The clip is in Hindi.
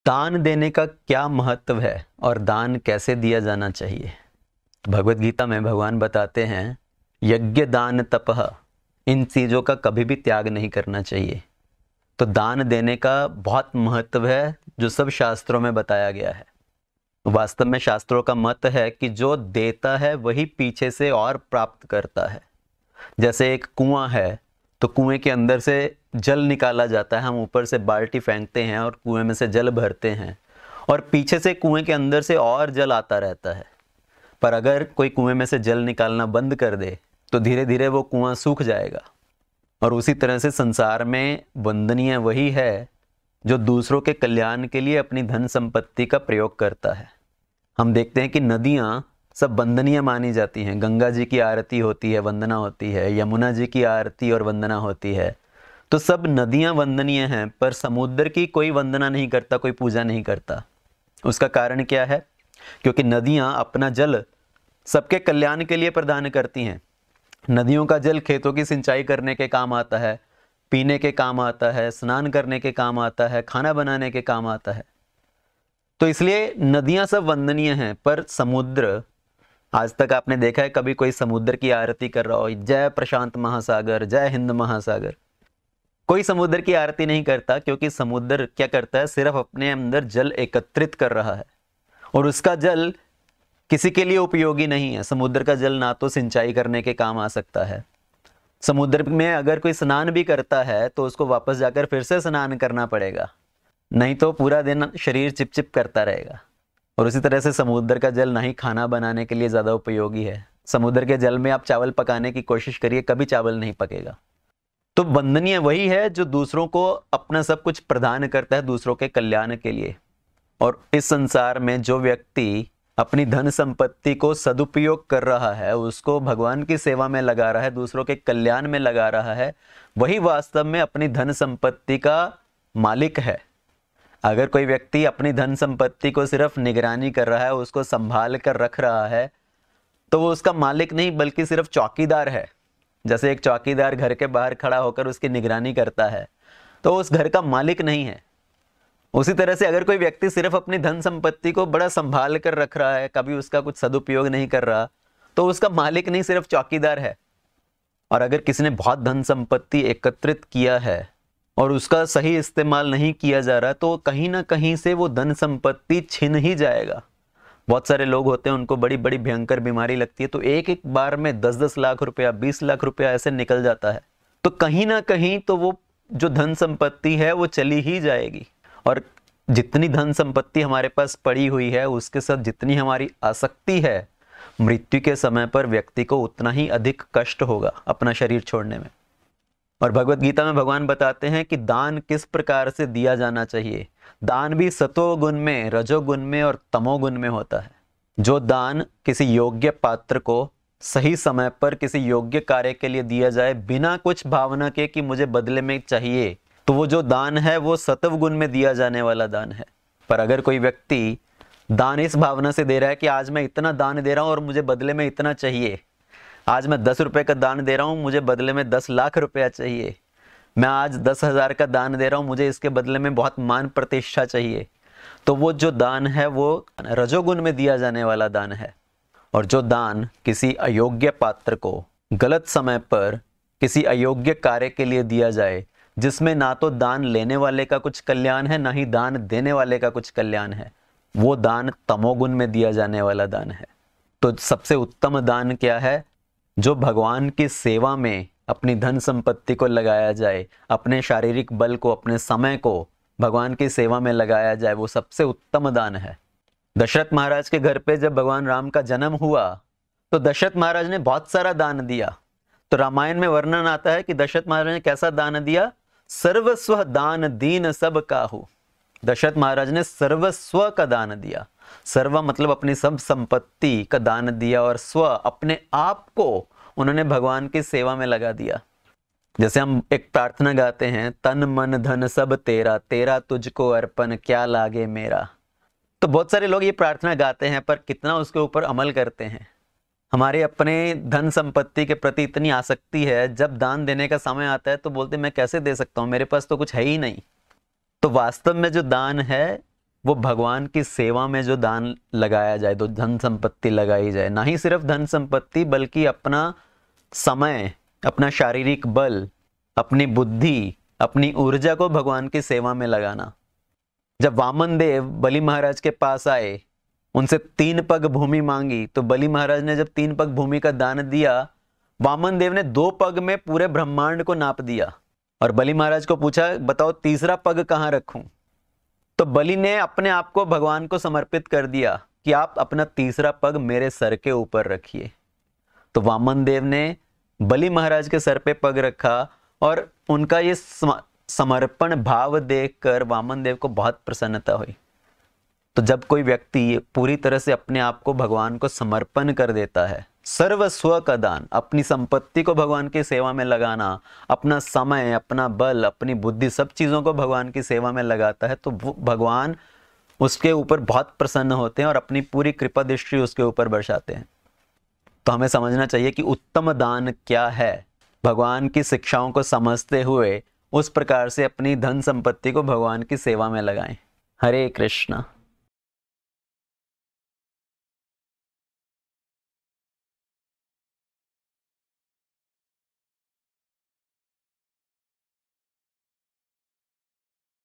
दान देने का क्या महत्व है और दान कैसे दिया जाना चाहिए। भगवत गीता में भगवान बताते हैं, यज्ञ दान तपह, इन चीज़ों का कभी भी त्याग नहीं करना चाहिए। तो दान देने का बहुत महत्व है जो सब शास्त्रों में बताया गया है। वास्तव में शास्त्रों का मत है कि जो देता है वही पीछे से और प्राप्त करता है। जैसे एक कुआं है तो कुएं के अंदर से जल निकाला जाता है, हम ऊपर से बाल्टी फेंकते हैं और कुएं में से जल भरते हैं और पीछे से कुएं के अंदर से और जल आता रहता है। पर अगर कोई कुएं में से जल निकालना बंद कर दे तो धीरे धीरे वो कुआं सूख जाएगा। और उसी तरह से संसार में वंदनीय वही है जो दूसरों के कल्याण के लिए अपनी धन संपत्ति का प्रयोग करता है। हम देखते हैं कि नदियाँ सब वंदनीय मानी जाती हैं। गंगा जी की आरती होती है, वंदना होती है, यमुना जी की आरती और वंदना होती है। तो सब नदियाँ वंदनीय हैं, पर समुद्र की कोई वंदना नहीं करता, कोई पूजा नहीं करता। उसका कारण क्या है? क्योंकि नदियाँ अपना जल सबके कल्याण के लिए प्रदान करती हैं। नदियों का जल खेतों की सिंचाई करने के काम आता है, पीने के काम आता है, स्नान करने के काम आता है, खाना बनाने के काम आता है। तो इसलिए नदियाँ सब वंदनीय हैं। पर समुद्र, आज तक आपने देखा है कभी कोई समुद्र की आरती कर रहा हो, जय प्रशांत महासागर, जय हिंद महासागर? कोई समुद्र की आरती नहीं करता, क्योंकि समुद्र क्या करता है? सिर्फ अपने अंदर जल एकत्रित कर रहा है और उसका जल किसी के लिए उपयोगी नहीं है। समुद्र का जल ना तो सिंचाई करने के काम आ सकता है। समुद्र में अगर कोई स्नान भी करता है तो उसको वापस जाकर फिर से स्नान करना पड़ेगा, नहीं तो पूरा दिन शरीर चिपचिप करता रहेगा। और उसी तरह से समुद्र का जल ना ही खाना बनाने के लिए ज़्यादा उपयोगी है। समुद्र के जल में आप चावल पकाने की कोशिश करिए, कभी चावल नहीं पकेगा। तो वंदनीय वही है जो दूसरों को अपना सब कुछ प्रदान करता है दूसरों के कल्याण के लिए। और इस संसार में जो व्यक्ति अपनी धन संपत्ति को सदुपयोग कर रहा है, उसको भगवान की सेवा में लगा रहा है, दूसरों के कल्याण में लगा रहा है, वही वास्तव में अपनी धन संपत्ति का मालिक है। अगर कोई व्यक्ति अपनी धन संपत्ति को सिर्फ निगरानी कर रहा है, उसको संभाल कर रख रहा है, तो वो उसका मालिक नहीं बल्कि सिर्फ चौकीदार है। जैसे एक चौकीदार घर के बाहर खड़ा होकर उसकी निगरानी करता है, तो उस घर का मालिक नहीं है। उसी तरह से अगर कोई व्यक्ति सिर्फ अपनी धन संपत्ति को बड़ा संभाल कर रख रहा है, कभी उसका कुछ सदुपयोग नहीं कर रहा, तो उसका मालिक नहीं, सिर्फ चौकीदार है। और अगर किसी ने बहुत धन संपत्ति एकत्रित किया है और उसका सही इस्तेमाल नहीं किया जा रहा, तो कहीं ना कहीं से वो धन संपत्ति छिन ही जाएगा। बहुत सारे लोग होते हैं, उनको बड़ी बड़ी भयंकर बीमारी लगती है, तो एक एक बार में 10-10 लाख रुपया, 20 लाख रुपया ऐसे निकल जाता है। तो कहीं ना कहीं तो वो जो धन संपत्ति है वो चली ही जाएगी। और जितनी धन संपत्ति हमारे पास पड़ी हुई है, उसके साथ जितनी हमारी आसक्ति है, मृत्यु के समय पर व्यक्ति को उतना ही अधिक कष्ट होगा अपना शरीर छोड़ने में। और भगवत गीता में भगवान बताते हैं कि दान किस प्रकार से दिया जाना चाहिए। दान भी सतोगुण में, रजोगुण में और तमोगुण में होता है। जो दान किसी योग्य पात्र को सही समय पर किसी योग्य कार्य के लिए दिया जाए, बिना कुछ भावना के कि मुझे बदले में चाहिए, तो वो जो दान है वो सत्व गुण में दिया जाने वाला दान है। पर अगर कोई व्यक्ति दान इस भावना से दे रहा है कि आज मैं इतना दान दे रहा हूं और मुझे बदले में इतना चाहिए, आज मैं 10 रुपए का दान दे रहा हूं, मुझे बदले में 10 लाख रुपया चाहिए, मैं आज 10,000 का दान दे रहा हूं, मुझे इसके बदले में बहुत मान प्रतिष्ठा चाहिए, तो वो जो दान है वो रजोगुण में दिया जाने वाला दान है। और जो दान किसी अयोग्य पात्र को गलत समय पर किसी अयोग्य कार्य के लिए दिया जाए, जिसमें ना तो दान लेने वाले का कुछ कल्याण है, ना ही दान देने वाले का कुछ कल्याण है, वो दान तमोगुण में दिया जाने वाला दान है। तो सबसे उत्तम दान क्या है? जो भगवान की सेवा में अपनी धन संपत्ति को लगाया जाए, अपने शारीरिक बल को, अपने समय को भगवान की सेवा में लगाया जाए, वो सबसे उत्तम दान है। दशरथ महाराज के घर पे जब भगवान राम का जन्म हुआ, तो दशरथ महाराज ने बहुत सारा दान दिया। तो रामायण में वर्णन आता है कि दशरथ महाराज ने कैसा दान दिया? सर्वस्व दान दीन सब काहू। दशरथ महाराज ने सर्वस्व का दान दिया। सर्व मतलब अपनी सब संपत्ति का दान दिया, और स्व अपने आप को उन्होंने भगवान की सेवा में लगा दिया। जैसे हम एक प्रार्थना गाते हैं, तन मन धन सब तेरा, तेरा तुझको अर्पण क्या लागे मेरा। तो बहुत सारे लोग ये प्रार्थना गाते हैं, पर कितना उसके ऊपर अमल करते हैं? हमारे अपने धन संपत्ति के प्रति इतनी आसक्ति है, जब दान देने का समय आता है तो बोलते मैं कैसे दे सकता हूँ, मेरे पास तो कुछ है ही नहीं। तो वास्तव में जो दान है वो भगवान की सेवा में जो दान लगाया जाए, तो धन संपत्ति लगाई जाए, ना ही सिर्फ धन संपत्ति बल्कि अपना समय, अपना शारीरिक बल, अपनी बुद्धि, अपनी ऊर्जा को भगवान की सेवा में लगाना। जब वामन देव बलि महाराज के पास आए, उनसे 3 पग भूमि मांगी, तो बलि महाराज ने जब 3 पग भूमि का दान दिया, वामन देव ने 2 पग में पूरे ब्रह्मांड को नाप दिया और बलि महाराज को पूछा, बताओ तीसरा पग कहां रखूं? तो बलि ने अपने आप को भगवान को समर्पित कर दिया कि आप अपना तीसरा पग मेरे सर के ऊपर रखिए। तो वामन देव ने बलि महाराज के सर पे पग रखा और उनका ये समर्पण भाव देखकर वामन देव को बहुत प्रसन्नता हुई। तो जब कोई व्यक्ति पूरी तरह से अपने आप को भगवान को समर्पण कर देता है, सर्वस्व का दान, अपनी संपत्ति को भगवान की सेवा में लगाना, अपना समय, अपना बल, अपनी बुद्धि, सब चीजों को भगवान की सेवा में लगाता है, तो वो भगवान उसके ऊपर बहुत प्रसन्न होते हैं और अपनी पूरी कृपा दृष्टि उसके ऊपर बरसाते हैं। तो हमें समझना चाहिए कि उत्तम दान क्या है। भगवान की शिक्षाओं को समझते हुए उस प्रकार से अपनी धन संपत्ति को भगवान की सेवा में लगाएं। हरे कृष्णा।